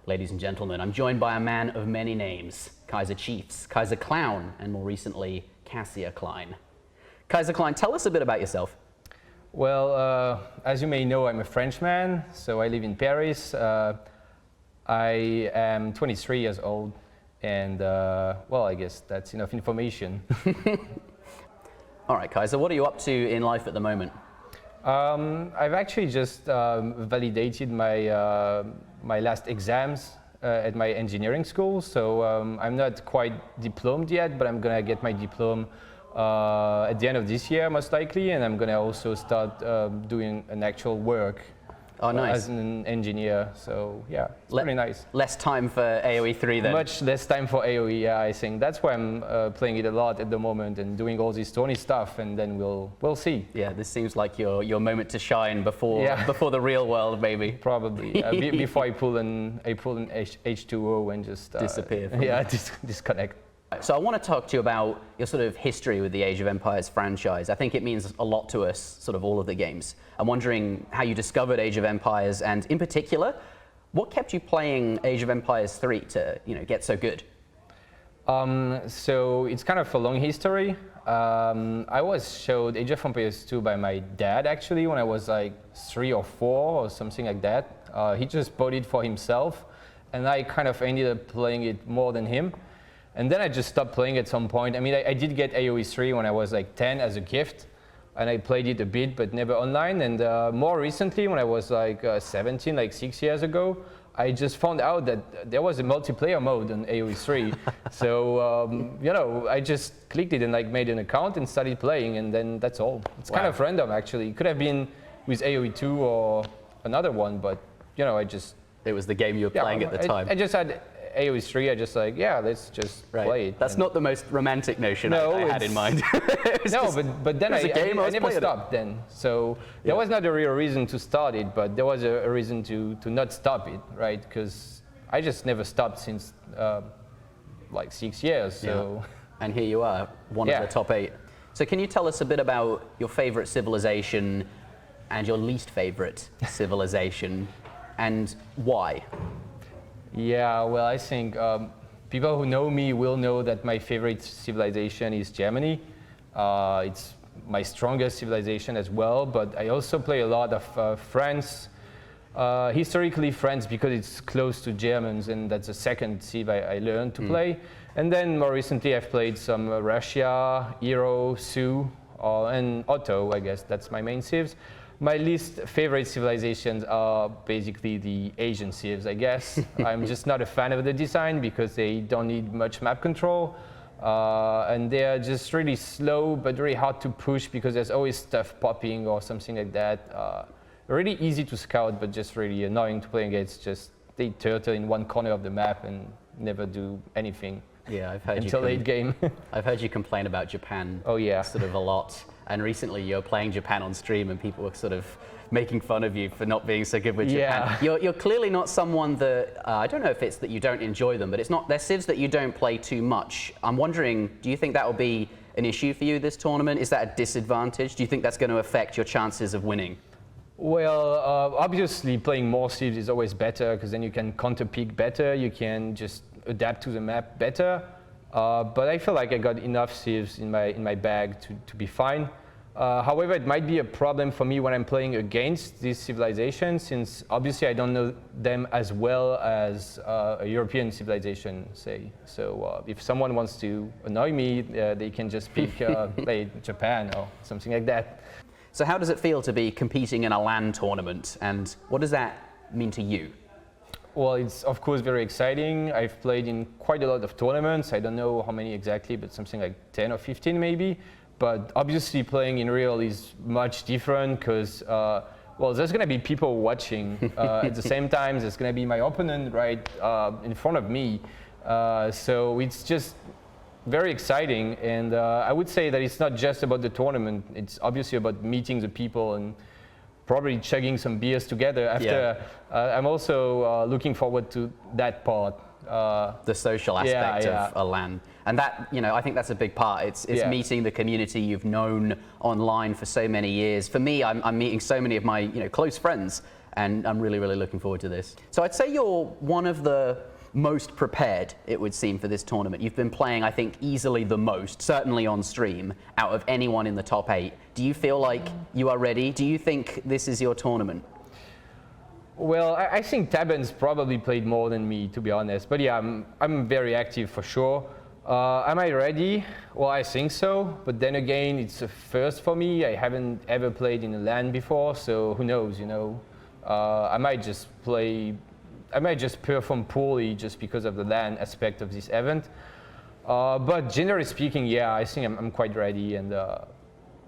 Ladies and gentlemen, I'm joined by a man of many names, Kaiser Chiefs, Kaiserklein, and more recently, Kaiserklein. Kaiserklein, tell us a bit about yourself. Well, as you may know, I'm a Frenchman, so I live in Paris. I am 23 years old, and well, I guess that's enough information. All right, Kaiser, what are you up to in life at the moment? I've actually just validated my last exams at my engineering school, so I'm not quite diplomed yet, but I'm gonna get my diploma at the end of this year, most likely, and I'm gonna also start doing an actual work as an engineer. So yeah, it's pretty nice. Less time for AoE3 then? Much less time for AoE, yeah, I think. That's why I'm playing it a lot at the moment and doing all this Tony stuff, and then we'll see. Yeah, this seems like your moment to shine before the real world, maybe. Probably. Before I pull an H2O and just disappear. Disconnect. So I want to talk to you about your sort of history with the Age of Empires franchise. I think it means a lot to us, sort of all of the games. I'm wondering how you discovered Age of Empires, and in particular, what kept you playing Age of Empires 3 to get so good? So it's kind of a long history. I was showed Age of Empires 2 by my dad actually when I was like 3 or 4 or something like that. He just bought it for himself, and I kind of ended up playing it more than him. And then I just stopped playing at some point. I mean, I did get AoE3 when I was like 10 as a gift, and I played it a bit, but never online. And more recently, when I was like 17, like 6 years ago, I just found out that there was a multiplayer mode on AoE3. So, I just clicked it and like made an account and started playing, and then that's all. It's kind of random, actually. It could have been with AoE2 or another one, but It was the game you were playing at the time. I just had AoE3, I just like, yeah, let's just play it. That's not the most romantic notion I had in mind. But then I never stopped then. So there was not a real reason to start it, but there was a reason to not stop it, right? Because I just never stopped since like 6 years. So. And here you are, one of the top 8. So can you tell us a bit about your favorite civilization and your least favorite civilization, and why? Yeah, well, I think people who know me will know that my favorite civilization is Germany. It's my strongest civilization as well, but I also play a lot of France. Historically France, because it's close to Germans, and that's the second civ I learned to play. And then more recently I've played some Russia, Euro, Sioux, and Otto, I guess that's my main civs. My least favorite civilizations are basically the Asian civs, I guess. I'm just not a fan of the design because they don't need much map control. And they're just really slow, but very hard to push because there's always stuff popping or something like that. Really easy to scout, but just really annoying to play against. Just they turtle in one corner of the map and never do anything. Yeah, I've heard until late game. I've heard you complain about Japan. Oh yeah, sort of a lot. And recently you're playing Japan on stream and people were sort of making fun of you for not being so good with Japan. You're clearly not someone that, I don't know if it's that you don't enjoy them, but they're civs that you don't play too much. I'm wondering, do you think that will be an issue for you this tournament? Is that a disadvantage? Do you think that's going to affect your chances of winning? Well, obviously playing more civs is always better because then you can counter-pick better, you can just adapt to the map better. But I feel like I got enough civs in my bag to be fine. However, it might be a problem for me when I'm playing against these civilizations, since obviously I don't know them as well as a European civilization, say. So if someone wants to annoy me, they can just pick play Japan or something like that. So how does it feel to be competing in a LAN tournament, and what does that mean to you? Well, it's of course very exciting. I've played in quite a lot of tournaments. I don't know how many exactly, but something like 10 or 15 maybe. But obviously playing in real is much different because, well, there's going to be people watching at the same time. There's going to be my opponent right in front of me. So it's just very exciting. And I would say that it's not just about the tournament. It's obviously about meeting the people and probably chugging some beers together after. I'm also looking forward to that part. The social aspect of a LAN. And that, I think that's a big part. It's meeting the community you've known online for so many years. For me, I'm meeting so many of my close friends and I'm really, really looking forward to this. So I'd say you're one of the most prepared, it would seem, for this tournament. You've been playing, I think, easily the most, certainly on stream, out of anyone in the top 8. Do you feel like you are ready? Do you think this is your tournament? Well, I think Taben's probably played more than me, to be honest. But yeah, I'm very active for sure. Am I ready? Well, I think so. But then again, it's a first for me. I haven't ever played in a LAN before, so who knows, you know? I might just perform poorly just because of the LAN aspect of this event. But generally speaking, yeah, I think I'm quite ready, and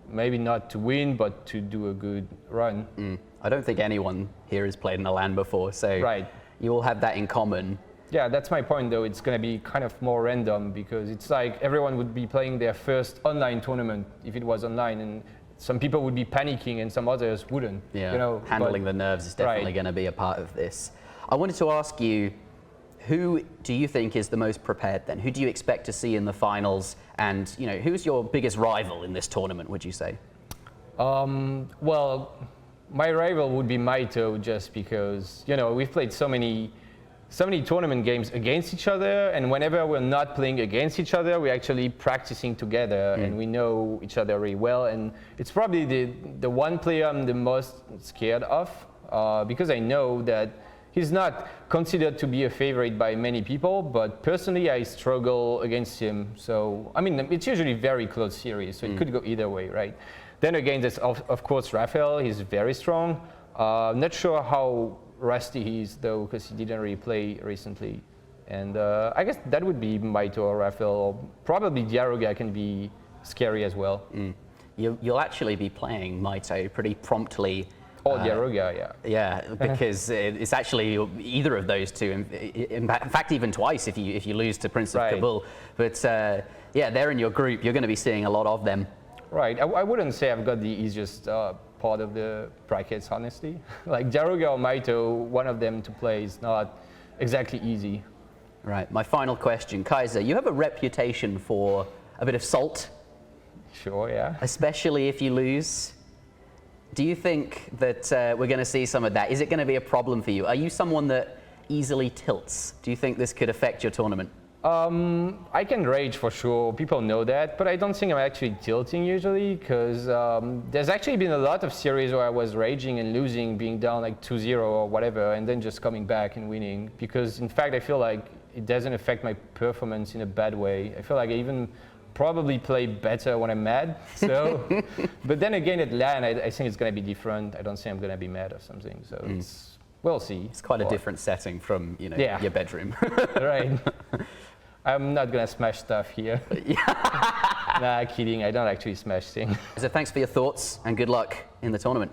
maybe not to win, but to do a good run. I don't think anyone here has played in a LAN before, so right. You all have that in common. Yeah, that's my point, though. It's going to be kind of more random, because it's like everyone would be playing their first online tournament if it was online, and some people would be panicking and some others wouldn't. Yeah, you know, handling the nerves is definitely going to be a part of this. I wanted to ask you, who do you think is the most prepared then? Who do you expect to see in the finals? And you know, who's your biggest rival in this tournament, would you say? Well, my rival would be Maito, just because, you know, we've played so many tournament games against each other, and whenever we're not playing against each other, we're actually practicing together, and we know each other really well. And it's probably the one player I'm the most scared of, because I know that he's not considered to be a favorite by many people, but personally I struggle against him. So, I mean, it's usually very close series, so it could go either way, right? Then again, there's of course Rafael. He's very strong. Not sure how rusty he is, though, because he didn't really play recently. And I guess that would be Maito or Rafael, or probably Diaruga can be scary as well. You'll actually be playing Maito pretty promptly. Oh, Diaruga, yeah. Yeah, because it's actually either of those two. In fact, even twice if you lose to Prince of Kabul. But yeah, they're in your group. You're going to be seeing a lot of them. Right. I wouldn't say I've got the easiest part of the brackets, honestly. Like Diaruga or Maito, one of them to play is not exactly easy. Right. My final question, Kaiser, you have a reputation for a bit of salt. Sure, yeah. Especially if you lose. Do you think that we're going to see some of that? Is it going to be a problem for you? Are you someone that easily tilts? Do you think this could affect your tournament? I can rage for sure. People know that, but I don't think I'm actually tilting usually, because there's actually been a lot of series where I was raging and losing, being down like 2-0 or whatever, and then just coming back and winning. Because in fact, I feel like it doesn't affect my performance in a bad way. I feel like I even probably play better when I'm mad. So, but then again, at LAN, I think it's going to be different. I don't think I'm going to be mad or something. So we'll see. It's quite a different setting from your bedroom. Right. I'm not going to smash stuff here. Nah, kidding. I don't actually smash things. So thanks for your thoughts and good luck in the tournament.